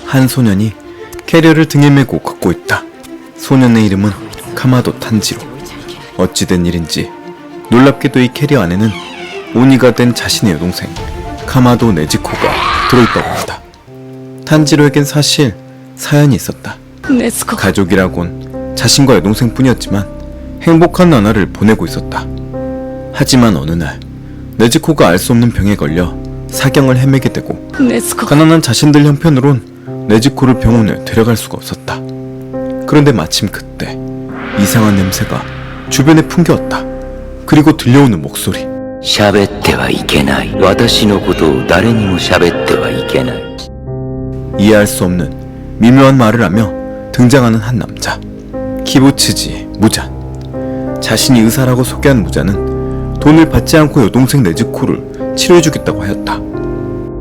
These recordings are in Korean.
한 소년이 캐리어를 등에 메고 걷고 있다. 소년의 이름은 카마도 탄지로. 어찌된 일인지 놀랍게도 이 캐리어 안에는 오니가 된 자신의 여동생 카마도 네즈코가 들어있다고 한다. 탄지로에겐 사실 사연이 있었다. 가족이라곤 자신과 여동생뿐이었지만 행복한 나날을 보내고 있었다. 하지만 어느 날 네즈코가 알 수 없는 병에 걸려 사경을 헤매게 되고 가난한 자신들 형편으론 네즈코를 병원에 데려갈 수가 없었다. 그런데 마침 그때 이상한 냄새가 주변에 풍겨왔다. 그리고 들려오는 목소리. 喋ってはいけない。私のことを誰にも喋ってはいけない。 이해할 수 없는 미묘한 말을 하며 등장하는 한 남자. 키부츠지 무잔. 자신이 의사라고 소개한 무잔은 돈을 받지 않고 여동생 네즈코를 치료해주겠다고 하였다.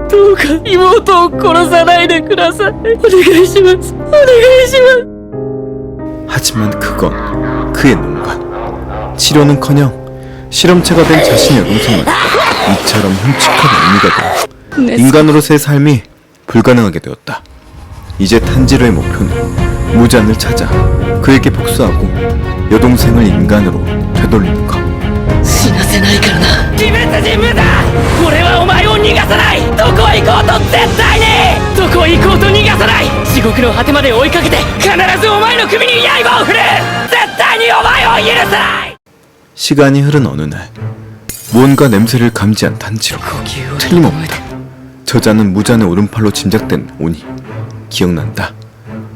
どうか妹を殺さないでください。お願いします。お願いします。 하지만 그건 그의 농간. 치료는커녕 실험체가 된 자신의 여동생은 이처럼 흉측한 의미가 되어 인간으로서의 삶이 불가능하게 되었다. 이제 탄지로의 목표는 무잔을 찾아 그에게 복수하고 여동생을 인간으로 되돌리는 것. 死なせないからな。自滅人無だ。俺はお前を逃がさない。どこへ行こうと絶対にどこへ行こうと逃がさない。地獄の果てまで追いかけて必ずお前の首に刃を振る。絶対にお前を許さない。 시간이 흐른 어느 날 뭔가 냄새를 감지한 탄지로. 틀림없다. 저자는 무잔의 오른팔로 짐작된 오니. 기억난다.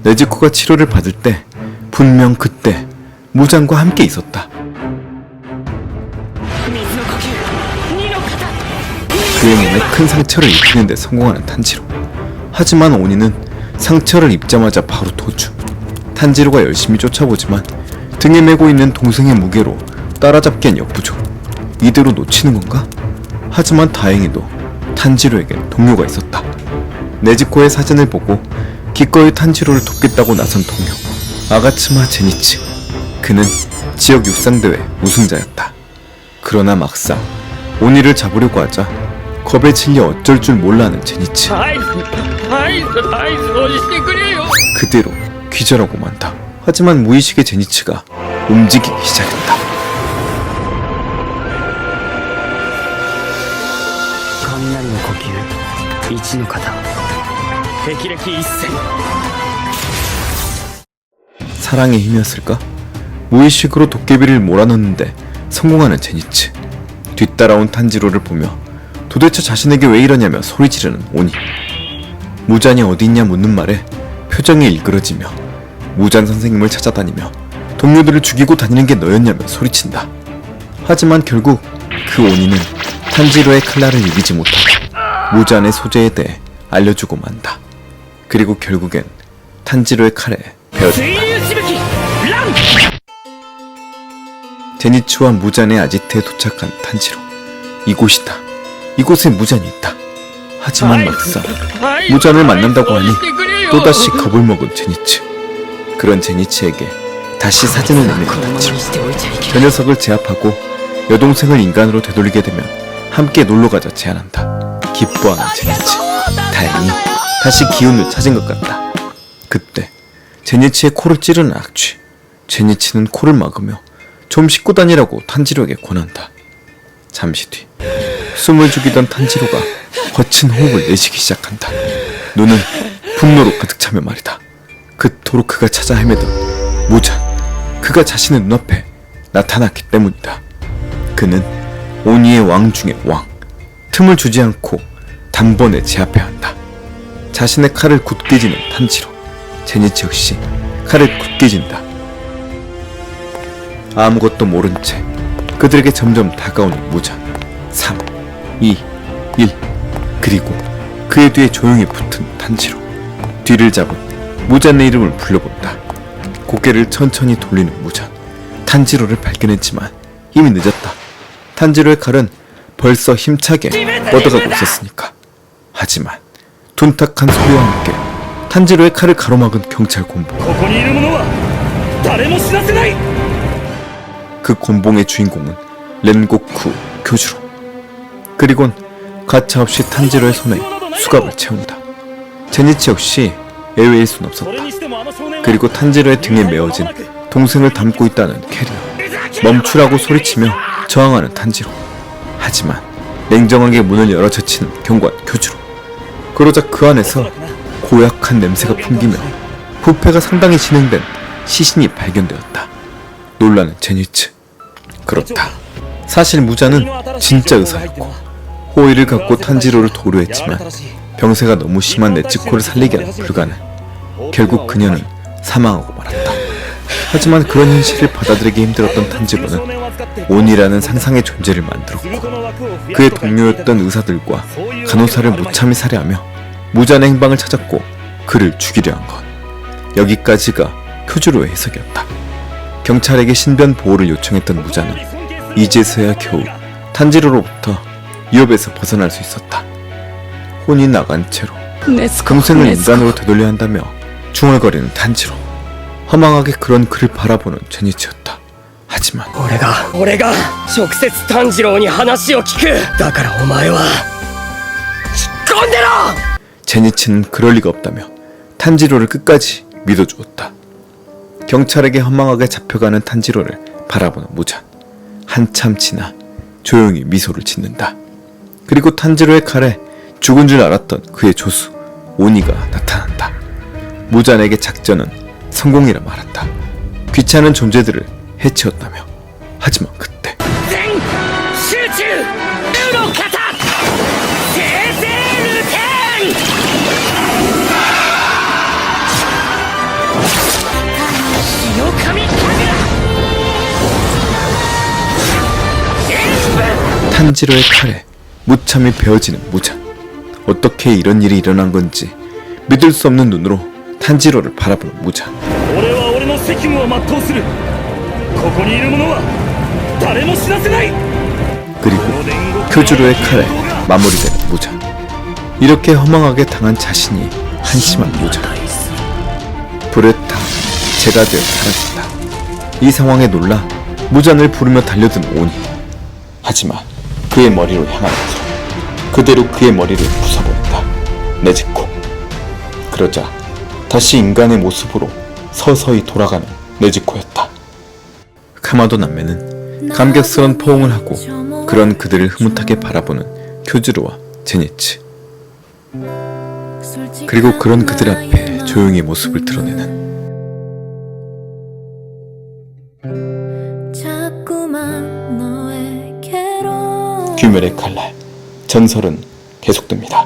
네즈코가 치료를 받을 때 분명 그때 무잔과 함께 있었다. 그의 몸에 큰 상처를 입히는 데 성공하는 탄지로. 하지만 오니는 상처를 입자마자 바로 도주. 탄지로가 열심히 쫓아보지만 등에 메고 있는 동생의 무게로 따라잡기엔 역부족. 이대로 놓치는 건가? 하지만 다행히도 탄지로에겐 동료가 있었다. 네즈코의 사진을 보고 기꺼이 탄지로를 돕겠다고 나선 동료 아가츠마 제니츠. 그는 지역 육상대회 우승자였다. 그러나 막상 오니를 잡으려고 하자 겁에 질려 어쩔 줄 몰라 하는 제니츠. 그대로 기절하고 만다. 하지만 무의식의 제니츠가 움직이기 시작했다. 사랑의 힘이었을까? 무의식으로 도깨비를 몰아넣는데 성공하는 제니츠. 뒤따라온 탄지로를 보며 도대체 자신에게 왜 이러냐며 소리 지르는 오니. 무잔이 어디 있냐 묻는 말에 표정이 일그러지며 무잔 선생님을 찾아다니며 동료들을 죽이고 다니는 게 너였냐며 소리친다. 하지만 결국 그 오니는 탄지로의 칼날을 이기지 못하고 무잔의 소재에 대해 알려주고 만다. 그리고 결국엔 탄지로의 칼에 베어진다. 제니츠와 무잔의 아지트에 도착한 탄지로. 이곳이다. 이곳에 무잔이 있다. 하지만 막상 무잔을 만난다고 하니 또다시 겁을 먹은 제니츠. 그런 제니츠에게 다시 사진을 내미는 탄지로. 저 녀석을 제압하고 여동생을 인간으로 되돌리게 되면 함께 놀러가자 제안한다. 기뻐하는 제니츠. 다행히 다시 기운을 찾은 것 같다. 그때 제니츠의 코를 찌르는 악취. 제니츠는 코를 막으며 좀 씻고 다니라고 탄지로에게 권한다. 잠시 뒤 숨을 죽이던 탄지로가 거친 호흡을 내쉬기 시작한다. 눈은 분노로 가득 차며 말이다. 그토록 그가 찾아 헤매던 무잔. 그가 자신의 눈앞에 나타났기 때문이다. 그는 오니의 왕 중의 왕. 틈을 주지 않고 단번에 제압해야 한다. 자신의 칼을 굳게 쥐는 탄지로. 제니츠 역시 칼을 굳게 쥔다. 아무것도 모른 채 그들에게 점점 다가오는 무잔. 3, 2, 1. 그리고 그의 뒤에 조용히 붙은 탄지로. 뒤를 잡은 무잔의 이름을 불러본다. 고개를 천천히 돌리는 무잔. 탄지로를 발견했지만 이미 늦었다. 탄지로의 칼은 벌써 힘차게 뻗어가고 있었으니까. 하지만 둔탁한 소리와 함께 탄지로의 칼을 가로막은 경찰 곤봉. 그 곤봉의 주인공은 렌고쿠 교주로. 그리곤 가차없이 탄지로의 손에 수갑을 채운다. 제니츠 역시 예외일 순 없었다. 그리고 탄지로의 등에 메어진 동생을 담고 있다는 캐리어. 멈추라고 소리치며 저항하는 탄지로. 하지만 냉정하게 문을 열어 젖히는 경관 교주로. 그러자 그 안에서 고약한 냄새가 풍기며 부패가 상당히 진행된 시신이 발견되었다. 놀라는 제니츠. 그렇다. 사실 무자는 진짜 의사였고 호의를 갖고 탄지로를 도료했지만 병세가 너무 심한 네츠코를 살리게 하는 불가능. 결국 그녀는 사망하고 말았다. 하지만 그런 현실을 받아들이기 힘들었던 탄지로는 온이라는 상상의 존재를 만들었고 그의 동료였던 의사들과 간호사를 무참히 살해하며 무자의 행방을 찾았고 그를 죽이려 한 것. 여기까지가 쿄주로의 해석이었다. 경찰에게 신변 보호를 요청했던 무자는 이제서야 겨우 탄지로로부터 위협에서 벗어날 수 있었다. 혼이 나간 채로 동생을 인간으로 되돌려야 한다며 중얼거리는 탄지로. 허망하게 그런 그를 바라보는 제니츠였다. 하지만 俺が直接炭治郎に話を聞く。だからお前は引っ込んでろ。 제니츠는 그럴 리가 없다며 탄지로를 끝까지 믿어주었다. 경찰에게 허망하게 잡혀가는 탄지로를 바라보는 무자. 한참 지나 조용히 미소를 짓는다. 그리고 탄지로의 칼에 죽은 줄 알았던 그의 조수 오니가 나타난다. 무잔에게 작전은 성공이라 말한다. 귀찮은 존재들을 해치웠다며. 하지만 그때 全集中ルの型生成ルテン。日の神神楽全部。 탄지로의 칼에 무참히 베어지는 무잔. 어떻게 이런 일이 일어난 건지 믿을 수 없는 눈으로 탄지로를 바라보는 무잔. 俺は俺の責務を全うする。ここにいる者は誰も死なせない。 그리고 쿄주로의 칼에 마무리되는 무잔. 이렇게 허망하게 당한 자신이 한심한 무잔. 불에 타 재가 되어 사라진다. 이 상황에 놀라 무잔을 부르며 달려든 오니. 하지만 그의 머리로 향하면서 그대로 그의 머리를 부숴버린다. 네즈코. 그러자 다시 인간의 모습으로 서서히 돌아가는 네즈코였다. 카마도 남매는 감격스러운 포옹을 하고 그런 그들을 흐뭇하게 바라보는 쿄주로와 제니츠. 그리고 그런 그들 앞에 조용히 모습을 드러내는 귀멸의 칼날. 전설은 계속됩니다.